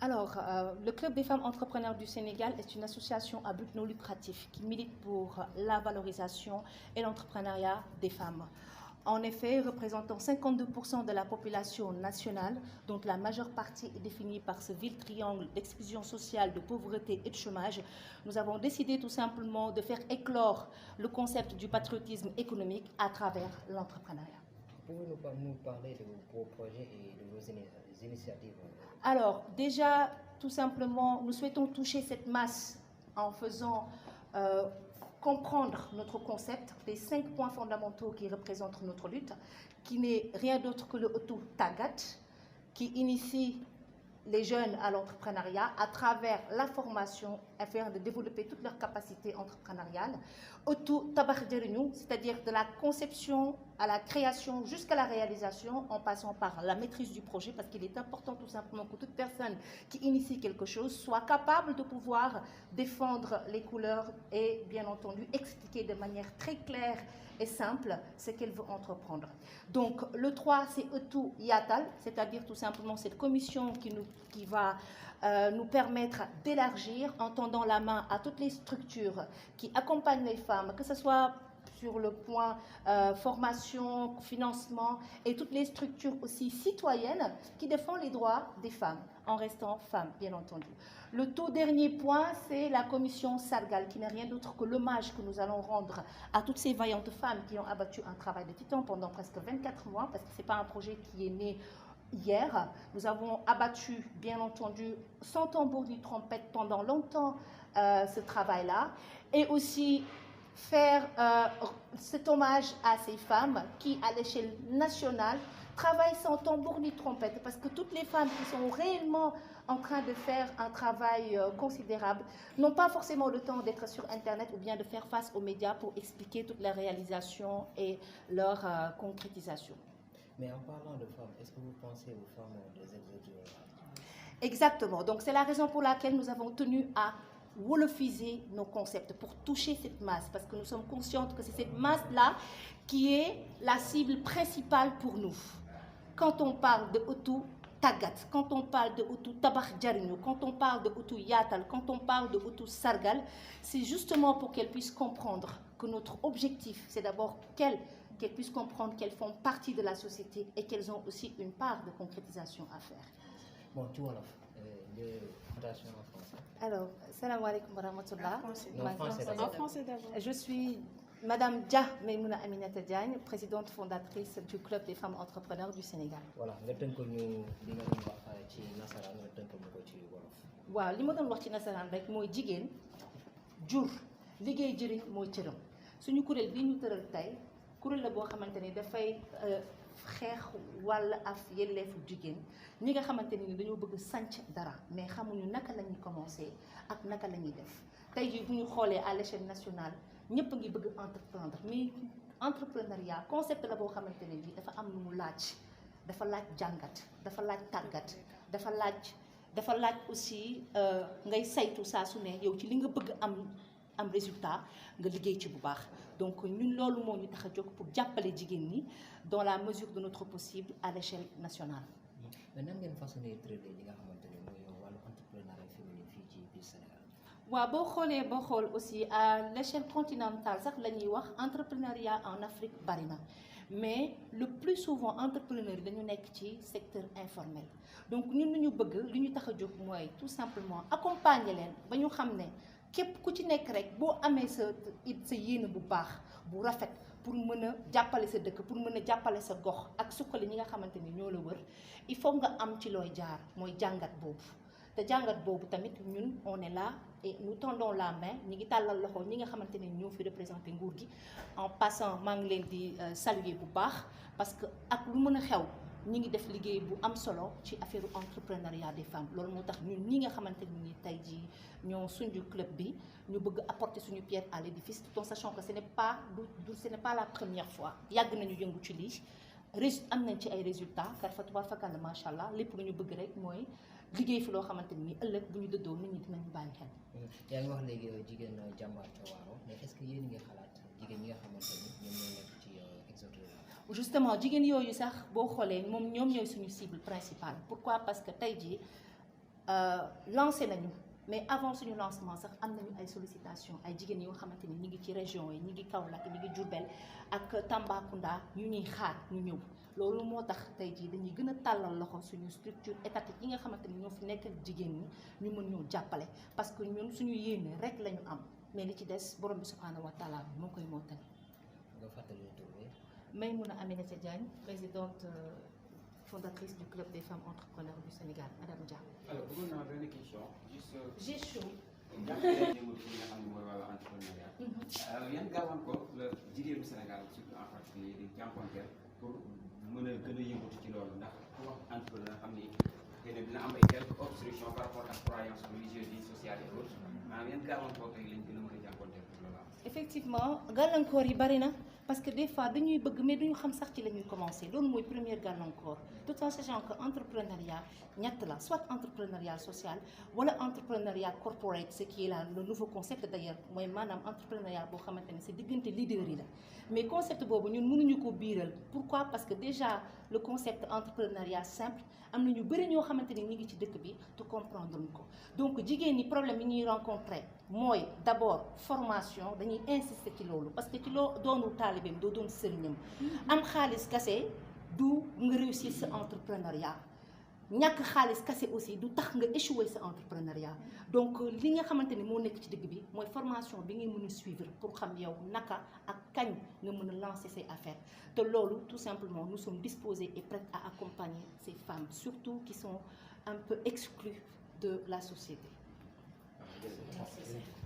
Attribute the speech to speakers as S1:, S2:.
S1: Alors, le Club des femmes entrepreneurs du Sénégal est une association à but non lucratif qui milite pour la valorisation et l'entrepreneuriat des femmes. En effet, représentant 52% de la population nationale, dont la majeure partie est définie par ce vil triangle d'exclusion sociale, de pauvreté et de chômage, nous avons décidé tout simplement de faire éclore le concept du patriotisme économique à travers l'entrepreneuriat.
S2: Pouvez-vous nous parler de vos projets et de vos initiatives?
S1: Alors, déjà, tout simplement, nous souhaitons toucher cette masse en faisant comprendre notre concept, les 5 points fondamentaux qui représentent notre lutte, qui n'est rien d'autre que le Otu Tagat, qui initie les jeunes à l'entrepreneuriat à travers la formation afin de développer toutes leurs capacités entrepreneuriales. Otu Tabax Jariñu, c'est-à-dire de la conception à la création jusqu'à la réalisation en passant par la maîtrise du projet, parce qu'il est important tout simplement que toute personne qui initie quelque chose soit capable de pouvoir défendre les couleurs et bien entendu expliquer de manière très claire et simple ce qu'elle veut entreprendre. Donc le 3, c'est Otu Yatal, c'est-à-dire tout simplement cette commission qui va nous permettre d'élargir en tendant la main à toutes les structures qui accompagnent les femmes, que ce soit sur le point formation, financement et toutes les structures aussi citoyennes qui défendent les droits des femmes en restant femmes, bien entendu. Le tout dernier point, c'est la commission Sargal, qui n'est rien d'autre que l'hommage que nous allons rendre à toutes ces vaillantes femmes qui ont abattu un travail de titan pendant presque 24 mois, parce que ce n'est pas un projet qui est né hier. Nous avons abattu, bien entendu, sans tambour ni trompette pendant longtemps ce travail-là, et aussi faire cet hommage à ces femmes qui, à l'échelle nationale, travaillent sans tambour ni trompette, parce que toutes les femmes qui sont réellement en train de faire un travail considérable n'ont pas forcément le temps d'être sur Internet ou bien de faire face aux médias pour expliquer toutes les réalisations et leur concrétisation.
S2: Mais en parlant de femmes, est-ce que vous pensez aux femmes des exodes?
S1: Exactement. Donc c'est la raison pour laquelle nous avons tenu à wolofiser nos concepts pour toucher cette masse, parce que nous sommes conscientes que c'est cette masse-là qui est la cible principale pour nous. Quand on parle de Otu Tagat, quand on parle de Otu Tabax Jariñu, quand on parle de Otu Yatal, quand on parle de Otu Sargal, c'est justement pour qu'elles puissent comprendre que notre objectif, c'est d'abord qu'elles puissent comprendre qu'elles font partie de la société et qu'elles ont aussi une part de concrétisation à faire.
S2: Bon, tout wolof, présentation en français.
S1: Alors, salam alaikum wa rahmatullah.
S2: En français d'abord.
S1: Je suis Madame Dia Maïmouna Aminata Diagne, présidente fondatrice du Club des femmes entrepreneurs du Sénégal.
S2: Voilà, nga tënk ñu li nga doon wax ci nasaraan nga tënk ñu ko ci wolof.
S1: waaw li ma doon wax ci nasaraan rek mooy jigéen jur liggéey jëriñ mooy cëram suñu kuréel bii ñu tëral tey kuréel la boo xamante ni dafay xeex wàll af yelleefu jigéen ñi nga xamante ni dañoo bëgg sanc dara mais xamuñu naka la ñuy commencer ak naka la ñuy def tey jii bu ñu xoolee à l'échelle nationale ñëpp a ngi bëgg entreprendre mais entrepreneuriat concept la boo xamante ne bii dafa am lu mu laaj dafa laaj jàngat dafa laaj tàggat dafa laaj aussi ngay saytu saa su ne yow ci li nga bëgg am résultat nga liggéey ci bu baax donc ñun loolu moo ñu tax a jóg pour jàppale jigéen ñi dans la mesure de notre possible à l'échelle nationale.
S2: mais nan ngeen façonné traité li nga xamante ne mooy wàllu entrepreneuriat féminin fii ci biir Sénégal.
S1: waaw boo xool aussi à l'échelle continentale sax la ñuy wax entrepreneuriat en Afrique bari na mais le plus souvent entrepreneurs yi dañu nekk ci secteur informel donc ñun lu ñu bëgg li ñu tax a jóg mooy tout simplement accompagner leen ba ñu xam ne képp ku ci nekk rek boo amee sa yéene bu baax bu rafet pour mën a jàppale sa dëkk pour mën a jàppale sa gox ak suqali ñi nga xamante ni ñoo la wër il faut nga am ci looy jaar mooy jàngat boobu te jàngat boobu tamit ñun on est là et nous tendons la main ñi ngi tàllal loxo ñi nga xamante ne ñoo fi représenté nguur gi en passant maa ngi leen di saluer bu baax parce que ak lu mën a xew ñi ngi def liggéey bu am solo ci affaire entrepreneuriat des femmes loolu moo tax ñun ñi nga xamante ni tey jii ñoo suñu club bi ñu bëgg apporter suñu pierre à l'édifice tout en sachant que ce n'est pas la première fois yàgg nañu yëngu ci lii am nañ ci ay résultats car fa tubaab fakal la macha allah lépp lu ñu bëgg rek mooy liggéey fi loo xamante ni ëllëg bu ñu dëddoo nit ñi dinañu bàyyi xel.
S2: yaa ngi wax léegi jigéen jàmbaar ca waaro mais est-ce que yéen ngi xalaat jigéen ñi nga xamante ni ñoom ñoo nekk ci exode rural.
S1: justement jigéen yooyu sax boo xoolee ñoom ñooy suñu cible principale pourquoi parce que tey jii lancé nañu mais avant suñu lancement sax am nañu ay sollicitation ay jigéen yoo xamante ni ñi ngi ci région yi ñi ngi Kaolack ñi ngi Diourbel ak Tambacounda ñu ñuy xaar ñu ñëw loolu moo tax tey jii dañuy gën a tàllal loxo suñu structure étatique yi nga xamante ni ñoo fi nekkal jigéen ñi ñu mën ñoo jàppale parce que ñun suñu yéene rek la ñu am mais li ci des borom bi subhanahu wa taala moo koy mottali.
S2: nga fàttali tur bi.
S1: Maïmouna Aminata Diagne, présidente fondatrice du club des femmes entrepreneurs du Sénégal, Madame Dia.
S3: Alors, vous avez une question. Juste.
S1: J'ai chaud.
S3: yan gàllankoor la jigéenu Sénégal surtout en particulier di jànkuwanteel pour mën a gën a yëngatu ci loolu ndax ku wax entrepreneur xam ni xëy na dina am ay quelques obstructions par rapport ak croyances religieuses yi sociales et autres maanaam yan gàllankoor tey lañ gën a mën a jànkuwanteel pour loolu am.
S1: Effectivement gàllankoor yi bari na parce que des fois dañuy bëgg mais duñu xam sax ci la ñuy commencer loolu mooy première gàllankoor tout en sachant que entrepreneuriat ñett la soit entrepreneuriat social wala entrepreneuriat corporate ce qui est là le nouveau concept d'ailleurs mooy maanaam entrepreneuriat boo xamante ne c'est diggante leader yi la mais concept boobu ñun mënuñu ko biiral pourquoi parce que déjà le concept entrepreneuriat simple am na ñu bëri ñoo xamante ni ñi ngi ci dëkk bi te comprendre luñ ko donc jigéen ñi problème yi ñuy rencontrer mooy d'abord formation dañuy insister ci loolu parce que ci loo doonul taalibeem doo doon sëriñam am xaalis kase du nga réussir sa entrepreneuriat ñàkk xaalis kase aussi du tax nga échouer sa entrepreneuriat donc li nga xamante ni moo nekk ci digg bi mooy formation bi ngay mën a suivre pour xam yow naka ak kañ nga mën a lancer ses affaires te loolu tout simplement nous sommes disposés et prêts à accompagner ces femmes surtout qui sont un peu exclues de la société.
S3: Merci.